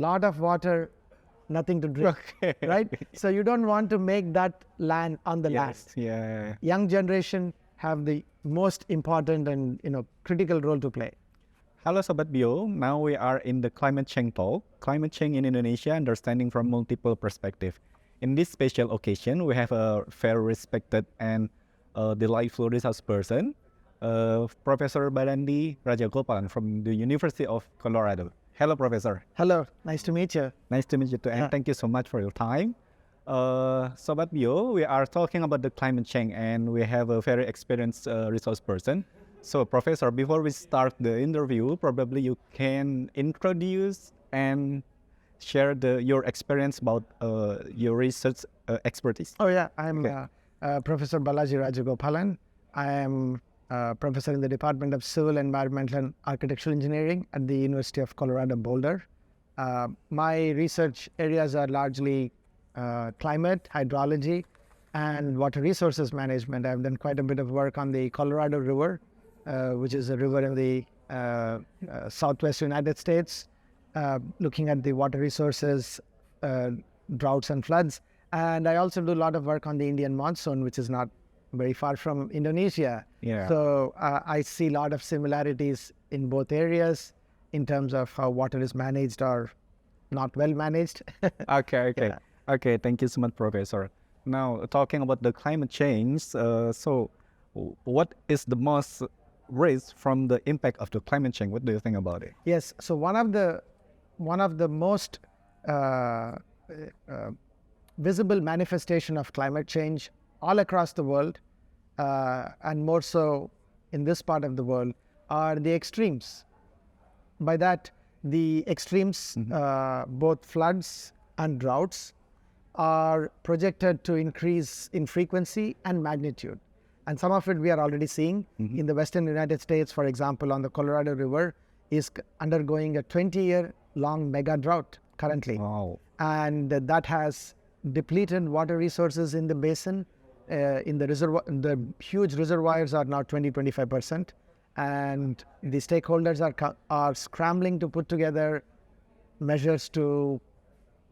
lot of water, nothing to drink, Okay. right? So you don't want to make that land on the land. Yes. Yeah. Young generation have the most important and critical role to play. Hello, Sobat Bio. Now we are in the climate change talk. Climate change in Indonesia, understanding from multiple perspectives. In this special occasion, we have a very respected and delightful resource person, Professor Balaji Rajagopalan from the University of Colorado. Hello, Professor. Hello, nice to meet you. Nice to meet you too, and thank you so much for your time. Sobat Bio, we are talking about the climate change, and we have a very experienced resource person. So, Professor, before we start the interview, probably you can introduce and share your experience about your research expertise. Oh yeah, I'm Professor Balaji Rajagopalan. I am professor in the Department of Civil, Environmental and Architectural Engineering at the University of Colorado Boulder. My research areas are largely climate, hydrology, and water resources management. I've done quite a bit of work on the Colorado River, which is a river in the southwest United States, looking at the water resources, droughts and floods. And I also do a lot of work on the Indian monsoon, which is not very far from Indonesia. Yeah. So I see a lot of similarities in both areas in terms of how water is managed or not well managed. Okay. Yeah. Okay, thank you so much, Professor. Now, talking about the climate change, so what is the most risk from the impact of the climate change? What do you think about it? Yes. So one of the most visible manifestation of climate change all across the world, and more so in this part of the world, are the extremes. By that, the extremes, both floods and droughts, are projected to increase in frequency and magnitude. And some of it we are already seeing in the western United States, for example, on the Colorado River, is undergoing a 20-year-long mega drought currently. Wow. And that has depleted water resources in the basin. In the reservoir, the huge reservoirs are now 20-25%, and the stakeholders are scrambling to put together measures to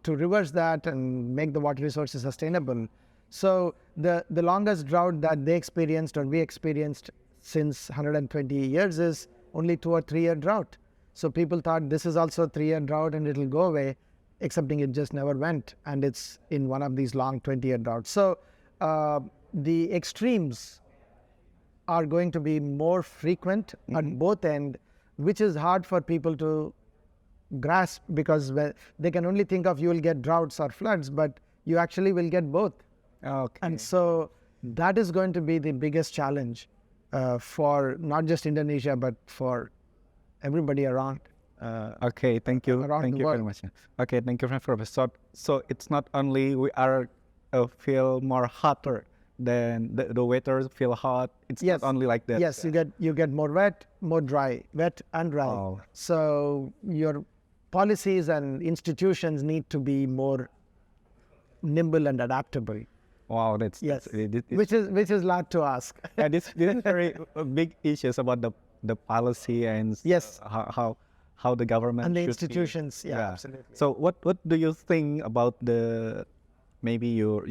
reverse that and make the water resources sustainable. So the longest drought that they experienced or we experienced since 120 years is only 2 or 3 year drought. So people thought this is also a 3-year drought and it'll go away, excepting it just never went, and it's in one of these long 20-year droughts. So the extremes are going to be more frequent at both ends, which is hard for people to grasp, because they can only think of you will get droughts or floods, but you actually will get both. Okay. And so that is going to be the biggest challenge for not just Indonesia, but for everybody around. Okay, thank you. Around Thank the you very world. much. Okay, thank you, Professor. So it's not only we are feel more hotter than the weather feel hot. It's Yes. not only like that. Yes, you get more wet, more dry, wet and dry. Oh. So your policies and institutions need to be more nimble and adaptable. Wow, that's Yes, this, which is a lot to ask. and this is very big issues about the policy and Yes. How the government And the should be. institutions, yeah, absolutely. So what do you think about the maybe your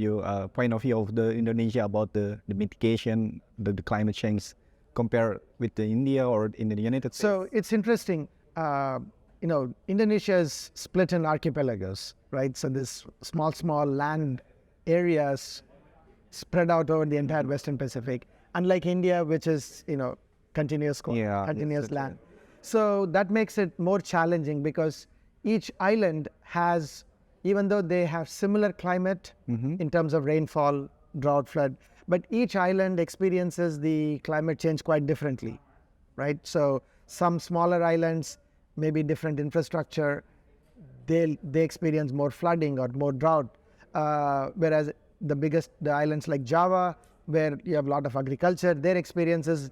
point of view of the Indonesia about the mitigation the climate change compared with the India or in the United States? So it's interesting. Indonesia is split in archipelagos, right? So this small land areas spread out over the entire Western Pacific, unlike India, which is continuous that's land. So that makes it more challenging, because each island has, even though they have similar climate in terms of rainfall, drought, flood, but each island experiences the climate change quite differently, right? So some smaller islands, maybe different infrastructure, they experience more flooding or more drought, whereas the islands like Java, where you have a lot of agriculture, their experiences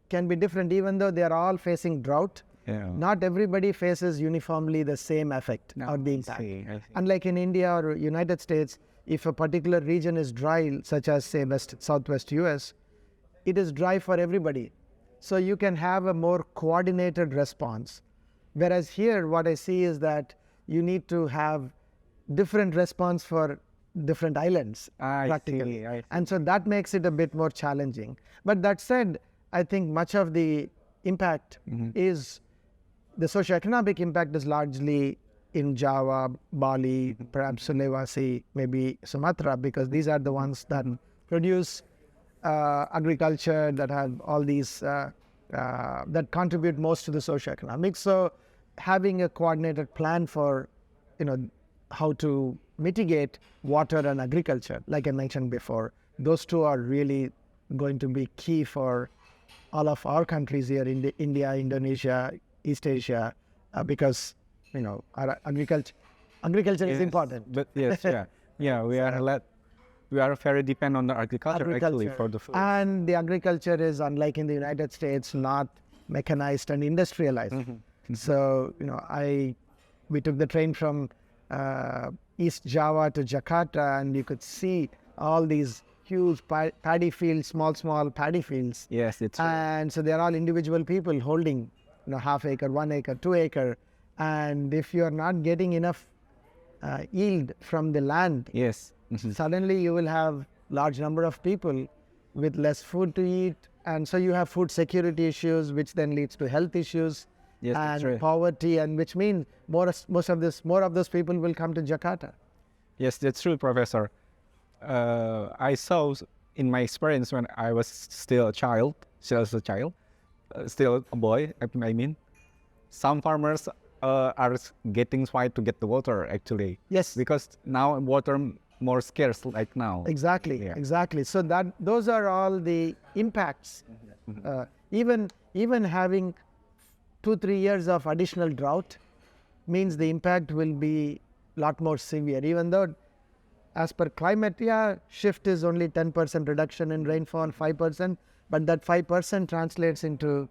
can be different, even though they are all facing drought. Yeah. Not everybody faces uniformly the same effect or the impact. I see. Unlike in India or United States, if a particular region is dry, such as say southwest US, it is dry for everybody. So you can have a more coordinated response. Whereas here, what I see is that you need to have different response for different islands practically. I see. And so that makes it a bit more challenging. But that said, I think much of the impact is, the socioeconomic impact is largely in Java, Bali, perhaps Sulawesi, maybe Sumatra, because these are the ones that produce agriculture, that have all these, that contribute most to the socioeconomic. So having a coordinated plan for, how to mitigate water and agriculture, like I mentioned before, those two are really going to be key for all of our countries here in India, Indonesia, East Asia, because our agriculture is important. But yes, yeah, we are very dependent on the agriculture actually for the food. And the agriculture is, unlike in the United States, not mechanized and industrialized. So we took the train from East Java to Jakarta, and you could see all these huge paddy fields, small paddy fields. Yes, it's true. And so they're all individual people holding half acre, 1 acre, 2 acre. And if you're not getting enough yield from the land, Yes. suddenly you will have large number of people with less food to eat. And so you have food security issues, which then leads to health issues. Yes, that's and right. poverty, and which means more of those people will come to Jakarta. Yes, that's true, Professor. I saw in my experience when I was still a child, still a boy, I mean, some farmers are getting fight to get the water actually. Yes. Because now water more scarce like now. Exactly, Yeah. exactly. So those are all the impacts. Even having 2-3 years of additional drought means the impact will be a lot more severe, even though as per climate, shift is only 10% reduction in rainfall, 5%, but that 5% translates into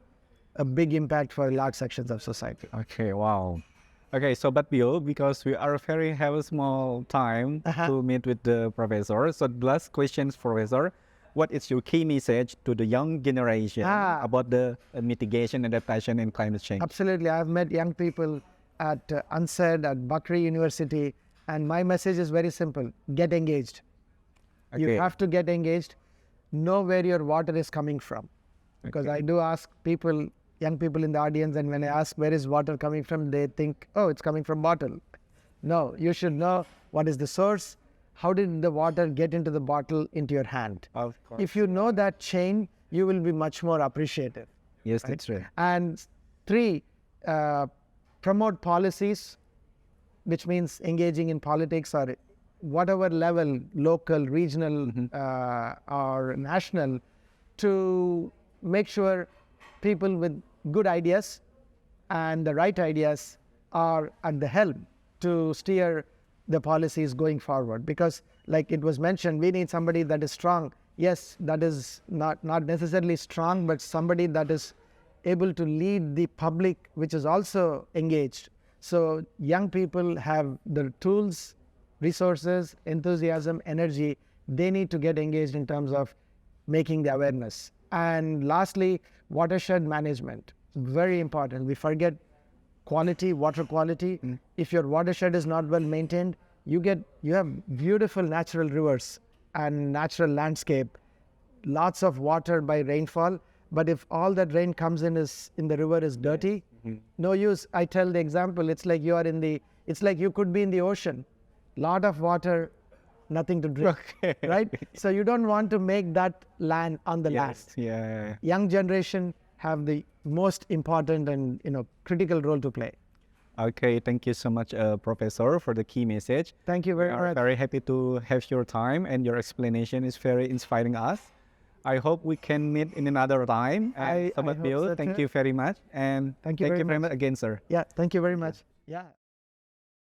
a big impact for large sections of society. Okay, wow. Okay, so but because we are have a small time to meet with the professor. So the last questions, Professor. What is your key message to the young generation about the mitigation, adaptation, and climate change? Absolutely. I've met young people at UNSED, at Bakri University, and my message is very simple. Get engaged. You Okay. have to get engaged. Know where your water is coming from. Because I do ask people, young people in the audience, and when I ask where is water coming from, they think, oh, it's coming from bottle. No, you should know what is the source. How did the water get into the bottle, into your hand? Of course. If you know that chain, you will be much more appreciative. Yes, that's right. And 3, promote policies, which means engaging in politics or whatever level, local, regional, or national, to make sure people with good ideas and the right ideas are at the helm to steer the policies going forward. Because like it was mentioned, we need somebody that is strong. Yes, that is not necessarily strong, but somebody that is able to lead the public, which is also engaged. So young people have the tools, resources, enthusiasm, energy. They need to get engaged in terms of making the awareness. And lastly, watershed management. Very important. We forget quality, water quality. If your watershed is not well maintained, you have beautiful natural rivers and natural landscape, lots of water by rainfall. But if all that rain comes in the river is dirty, no use. I tell the example, it's like you could be in the ocean, lot of water, nothing to drink, right? So you don't want to make that land on the land. Yeah. Young generation have the most important and critical role to play. Okay, thank you so much, Professor, for the key message. Thank you We very are much. very happy to have your time, and your explanation is very inspiring us. I hope we can meet in another time. I Sobat hope Bio, so thank too. you very much. And Thank you very very much again, sir. Yeah, thank you very much. Yeah.